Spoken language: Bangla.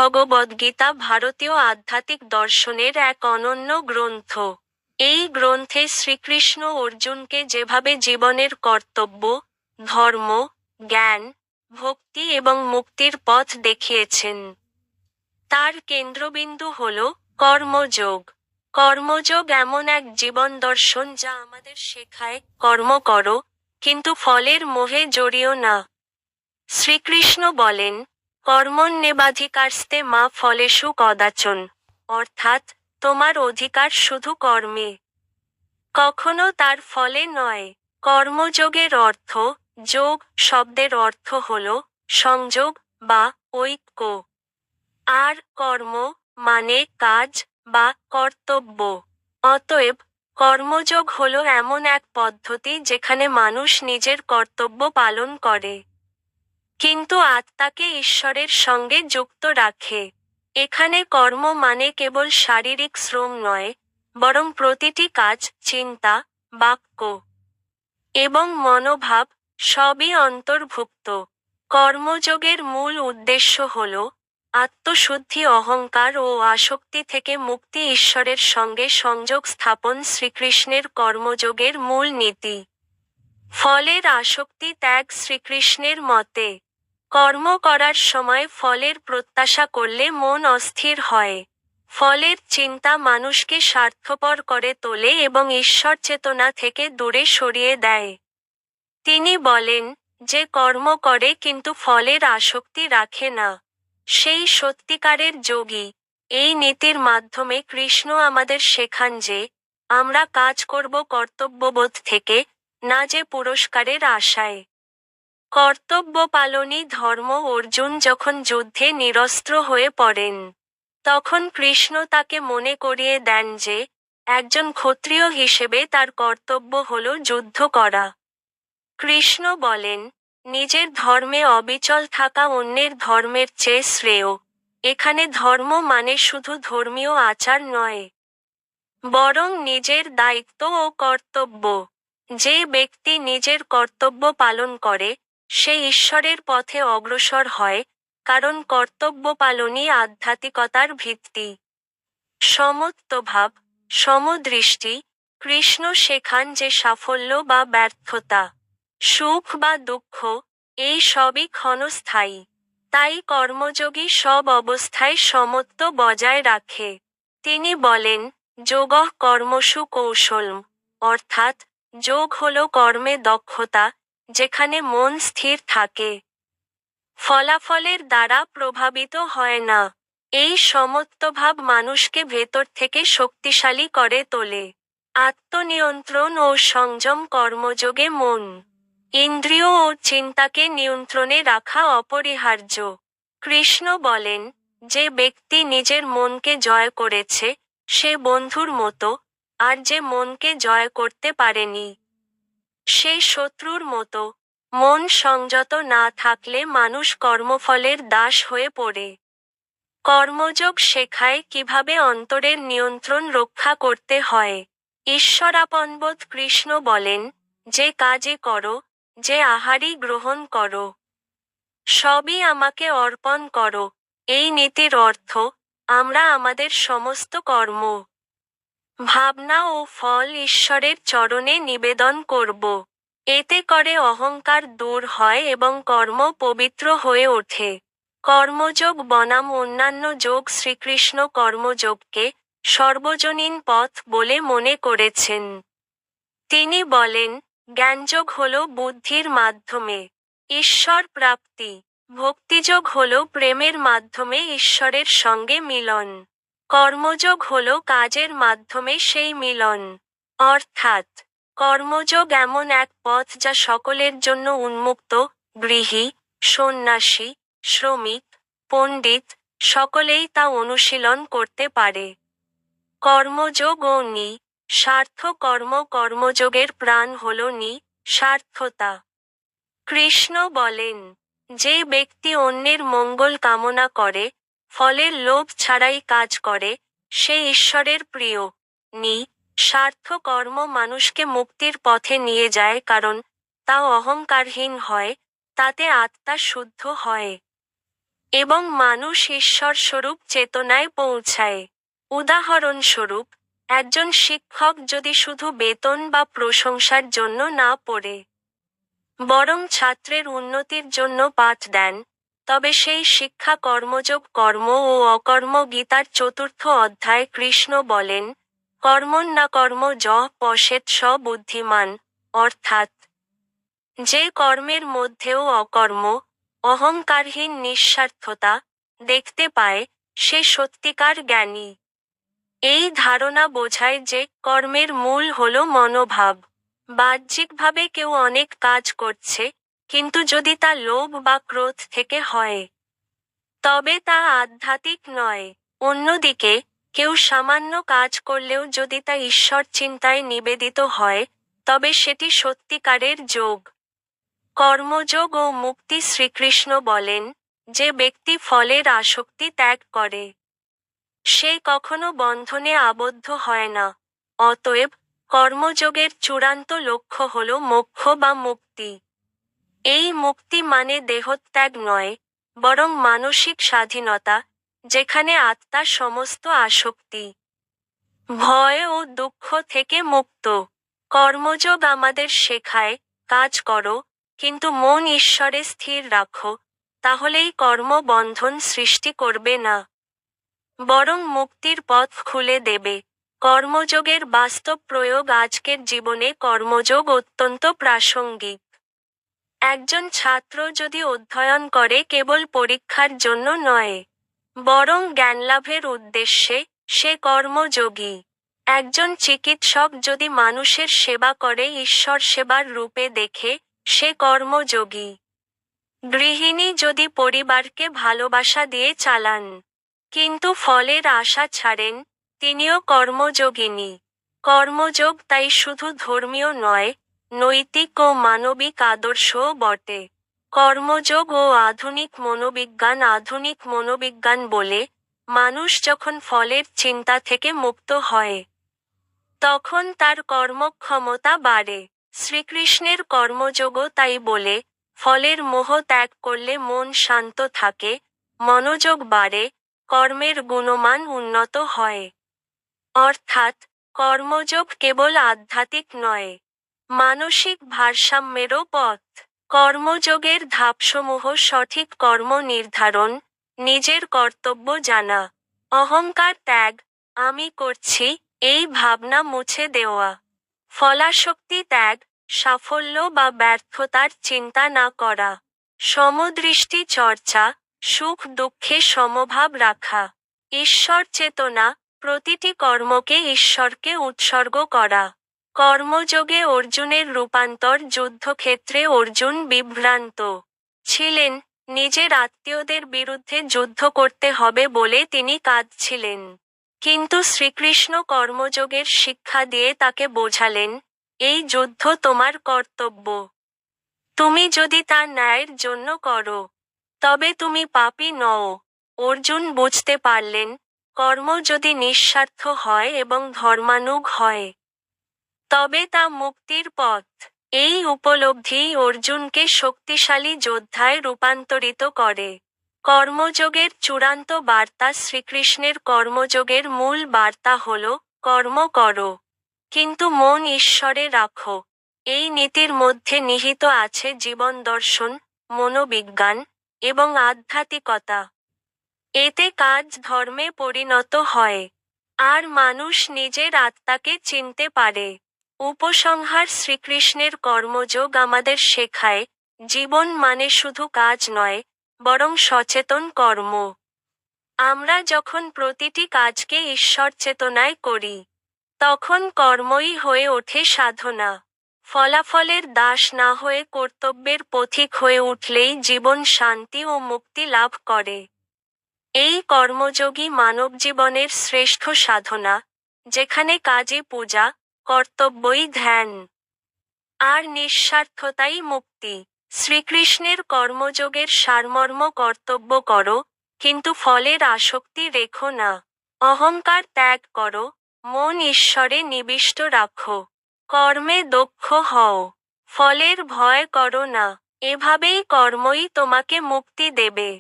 ভগবদ্গীতা ভারতীয় আধ্যাত্মিক দর্শনের এক অনন্য গ্রন্থ। এই গ্রন্থে শ্রীকৃষ্ণ অর্জুনকে যেভাবে জীবনের কর্তব্য, ধর্ম, জ্ঞান, ভক্তি এবং মুক্তির পথ দেখিয়েছেন। তার কেন্দ্রবিন্দু হল কর্মযোগ। কর্মযোগ এমন এক জীবন দর্শন যা আমাদের শেখায়, কর্ম করো, কিন্তু ফলের মোহে জড়িও না। শ্রীকৃষ্ণ বলেন, কর্মণ্যেবাধিকারস্তে মা ফলেষু কদাচন, অর্থাৎ তোমার অধিকার শুধু কর্মে, কখনো তার ফলে নয়। কর্মযোগের অর্থ, যোগ শব্দের অর্থ হল সংযোগ বা ঐক্য, আর কর্ম মানে কাজ বা কর্তব্য। অতএব কর্মযোগ হল এমন এক পদ্ধতি যেখানে মানুষ নিজের কর্তব্য পালন করে, কিন্তু আত্মাকে ঈশ্বরের সঙ্গে যুক্ত রাখে। এখানে কর্ম মানে কেবল শারীরিক শ্রম নয়, বরং প্রতিটি কাজ, চিন্তা, বাক্য এবং মনোভাব সবই অন্তর্ভুক্ত। কর্মযোগের মূল উদ্দেশ্য হল আত্মশুদ্ধি, অহংকার ও আসক্তি থেকে মুক্তি, ঈশ্বরের সঙ্গে সংযোগ স্থাপন। শ্রীকৃষ্ণের কর্মযোগের মূল নীতি ফলের আসক্তি ত্যাগ। শ্রীকৃষ্ণের মতে, কর্ম করার সময় ফলের প্রত্যাশা করলে মন অস্থির হয়। ফলের চিন্তা মানুষকে স্বার্থপর করে তোলে এবং ঈশ্বর চেতনা থেকে দূরে সরিয়ে দেয়। তিনি বলেন, যে কর্ম করে কিন্তু ফলের আসক্তি রাখে না, সেই সত্যিকারের যোগী। এই নীতির মাধ্যমে কৃষ্ণ আমাদের শেখান যে আমরা কাজ করব কর্তব্যবোধ থেকে, না যে পুরস্কারের আশায়। কর্তব্য পালনই ধর্ম। অর্জুন যখন যুদ্ধে নিরস্ত্র হয়ে পড়েন, তখন কৃষ্ণ তাকে মনে করিয়ে দেন যে একজন ক্ষত্রিয় হিসেবে তার কর্তব্য হল যুদ্ধ করা। কৃষ্ণ বলেন, নিজের ধর্মে অবিচল থাকা অন্যের ধর্মের চেয়ে শ্রেয়। এখানে ধর্ম মানে শুধু ধর্মীয় আচার নয়, বরং নিজের দায়িত্ব ও কর্তব্য। যে ব্যক্তি নিজের কর্তব্য পালন করে, সে ঈশ্বরের পথে অগ্রসর হয়, কারণ কর্তব্য পালনই আধ্যাত্মিকতার ভিত্তি। সমত্বভাব, সমদৃষ্টি। কৃষ্ণ শেখান যে সাফল্য বা ব্যর্থতা, সুখ বা দুঃখ, এই সবই ক্ষণস্থায়ী। তাই কর্মযোগী সব অবস্থায় সমত্ব বজায় রাখে। তিনি বলেন, যোগঃ কর্মসু কৌশলম, অর্থাৎ যোগ হল কর্মে দক্ষতা, যেখানে মন স্থির থাকে, ফলাফলের দ্বারা প্রভাবিত হয় না। এই সমত্বভাব মানুষকে ভেতর থেকে শক্তিশালী করে তোলে। আত্মনিয়ন্ত্রণ ও সংযম। কর্মযোগে মন, ইন্দ্রিয় ও চিন্তাকে নিয়ন্ত্রণে রাখা অপরিহার্য। কৃষ্ণ বলেন, যে ব্যক্তি নিজের মনকে জয় করেছে, সে বন্ধুর মতো, আর যে মনকে জয় করতে পারেনি, সে শত্রুর মতো। মন সংযত না থাকলে মানুষ কর্মফলের দাস হয়ে পড়ে। কর্মযোগ শেখায় কিভাবে অন্তরের নিয়ন্ত্রণ রক্ষা করতে হয়। ঈশ্বরাপনবোধ। কৃষ্ণ বলেন, যে কাজই করো, যে আহারই গ্রহণ করো, সবই আমাকে অর্পণ করো। এই নীতির অর্থ, আমরা আমাদের সমস্ত কর্ম, ভাবনা ও ফল ঈশ্বরের চরণে নিবেদন করব। এতে করে অহংকার দূর হয় এবং কর্ম পবিত্র হয়ে ওঠে। কর্মযোগ বনাম অন্যান্য যোগ। শ্রীকৃষ্ণ কর্মযোগকে সর্বজনীন পথ বলে মনে করেছেন। তিনি বলেন, জ্ঞানযোগ হল বুদ্ধির মাধ্যমে ঈশ্বর প্রাপ্তি, ভক্তিযোগ হল প্রেমের মাধ্যমে ঈশ্বরের সঙ্গে মিলন, কর্মযোগ হল কাজের মাধ্যমে সেই মিলন। অর্থাৎ কর্মযোগ এমন এক পথ যা সকলের জন্য উন্মুক্ত। গৃহী, সন্ন্যাসী, শ্রমিক, পণ্ডিত, সকলেই তা অনুশীলন করতে পারে। কর্মযোগ ও স্বার্থ কর্ম। কর্মযোগের প্রাণ হল স্বার্থতা। কৃষ্ণ বলেন, যে ব্যক্তি অন্যের মঙ্গল কামনা করে, ফলের লোভ ছাড়াই কাজ করে, সে ঈশ্বরের প্রিয়। স্বার্থ কর্ম মানুষকে মুক্তির পথে নিয়ে যায়, কারণ তা অহংকারহীন হয়, তাতে আত্মা শুদ্ধ হয়। এবং মানুষ ঈশ্বরস্বরূপ চেতনায় পৌঁছায়। উদাহরণস্বরূপ, একজন শিক্ষক যদি শুধু বেতন বা প্রশংসার জন্য না পড়ে বরং ছাত্রের উন্নতির জন্য পাঠ দেন, তবে সেই শিক্ষা কর্মযোগ। কর্ম ও অকর্ম। গীতার 4th অধ্যায় কৃষ্ণ বলেন, কর্মণ্যা কর্ম যঃ পশ্যেৎ স বুদ্ধিমান, অর্থাৎ যে কর্মের মধ্যেও অকর্ম, অহংকারহীন নিঃস্বার্থতা দেখতে পায়, সে সত্যিকার জ্ঞানী। এই ধারণা বোঝায় যে কর্মের মূল হল মনোভাব। বাহ্যিকভাবে কেউ অনেক কাজ করছে, কিন্তু যদি তা লোভ বা ক্রোধ থেকে হয়, তবে তা আধ্যাত্মিক নয়। অন্যদিকে, কেউ সামান্য কাজ করলেও যদি তা ঈশ্বর চিন্তায় নিবেদিত হয়, তবে সেটি সত্যিকারের যোগ। কর্মযোগ ও মুক্তি। শ্রীকৃষ্ণ বলেন, যে ব্যক্তি ফলের আসক্তি ত্যাগ করে, সে কখনো বন্ধনে আবদ্ধ হয় না। অতএব, কর্মযোগের চূড়ান্ত লক্ষ্য হল মোক্ষ বা মুক্তি। এই মুক্তি মানে দেহত্যাগ নয়, বরং মানসিক স্বাধীনতা, যেখানে আত্মা সমস্ত আসক্তি, ভয় ও দুঃখ থেকে মুক্ত। কর্মযোগ আমাদের শেখায়, কাজ করো, কিন্তু মন ঈশ্বরে স্থির রাখো, তাহলেই কর্ম বন্ধন সৃষ্টি করবে না, বরং মুক্তির পথ খুলে দেবে। কর্মযোগের বাস্তব প্রয়োগ। আজকের জীবনে কর্মযোগ অত্যন্ত প্রাসঙ্গিক। একজন ছাত্র যদি অধ্যয়ন করে কেবল পরীক্ষার জন্য নয়, বরং জ্ঞানলাভের উদ্দেশ্যে, সে কর্মযোগী। একজন চিকিৎসক যদি মানুষের সেবা করে ঈশ্বর সেবার রূপে দেখে, সে কর্মযোগী। গৃহিণী যদি পরিবারকে ভালোবাসা দিয়ে চালান, কিন্তু ফলের আশা ছাড়েন, তিনিও কর্মযোগিনী। কর্মযোগ তাই শুধু ধর্মীয় নয়, নৈতিক ও মানবিক আদর্শও বটে। কর্মযোগ ও আধুনিক মনোবিজ্ঞান। আধুনিক মনোবিজ্ঞান বলে, মানুষ যখন ফলের চিন্তা থেকে মুক্ত হয়, তখন তার কর্মক্ষমতা বাড়ে। শ্রীকৃষ্ণের কর্মযোগও তাই বলে, ফলের মোহ ত্যাগ করলে মন শান্ত থাকে, মনোযোগ বাড়ে, কর্মের গুণমান উন্নত হয়। অর্থাৎ, কর্মযোগ কেবল আধ্যাত্মিক নয়, মানসিক ভারসাম্যেরও পথ। কর্মযোগের ধাপসমূহ: সঠিক কর্ম নির্ধারণ, নিজের কর্তব্য জানা, অহংকার ত্যাগ, আমি করছি এই ভাবনা মুছে দেওয়া, ফলাসক্তি ত্যাগ, সাফল্য বা ব্যর্থতার চিন্তা না করা, সমদৃষ্টি চর্চা, সুখ দুঃখে সমভাব রাখা, ঈশ্বর চেতনা, প্রতিটি কর্মকে ঈশ্বরকে উৎসর্গ করা। কর্মযোগে অর্জুনের রূপান্তর। যুদ্ধক্ষেত্রে অর্জুন বিভ্রান্ত ছিলেন, নিজের আত্মীয়দের বিরুদ্ধে যুদ্ধ করতে হবে বলে তিনি কাঁদছিলেন। কিন্তু শ্রীকৃষ্ণ কর্মযোগের শিক্ষা দিয়ে তাকে বোঝালেন, এই যুদ্ধ তোমার কর্তব্য। তুমি যদি তা ন্যায়ের জন্য করো, তবে তুমি পাপী নও। অর্জুন বুঝতে পারলেন, কর্ম যদি নিঃস্বার্থ হয় এবং ধর্মানুগ হয়, তবে তা মুক্তির পথ। এই উপলব্ধিই অর্জুনকে শক্তিশালী যোদ্ধায় রূপান্তরিত করে। কর্মযোগের চূড়ান্ত বার্তা। শ্রীকৃষ্ণের কর্মযোগের মূল বার্তা হল, কর্ম করো, কিন্তু মন ঈশ্বরে রাখো। এই নীতির মধ্যে নিহিত আছে জীবন দর্শন, মনোবিজ্ঞান এবং আধ্যাত্মিকতা। এতে কাজ ধর্মে পরিণত হয়, আর মানুষ নিজের আত্মাকে চিনতে পারে। উপসংহার: শ্রীকৃষ্ণের কর্মযোগ আমাদের শেখায়, জীবন মানে শুধু কাজ নয়, বরং সচেতন কর্ম। আমরা যখন প্রতিটি কাজকে ঈশ্বর চেতনায় করি, তখন কর্মই হয়ে ওঠে সাধনা। ফলাফলের দাস না হয়ে কর্তব্যের পথিক হয়ে উঠলেই জীবন শান্তি ও মুক্তি লাভ করে। এই কর্মযোগী মানবজীবনের শ্রেষ্ঠ সাধনা, যেখানে কাজই পূজা, কর্তব্যই ধ্যান, আর নিঃস্বার্থতাই মুক্তি। শ্রীকৃষ্ণের কর্মযোগের সারমর্ম: কর্তব্য করো, কিন্তু ফলের আসক্তি রেখো না। অহংকার ত্যাগ করো, মন ঈশ্বরে নিবিষ্ট রাখো। কর্মে দক্ষ হও, ফলের ভয় করো না। এভাবেই কর্মই তোমাকে মুক্তি দেবে।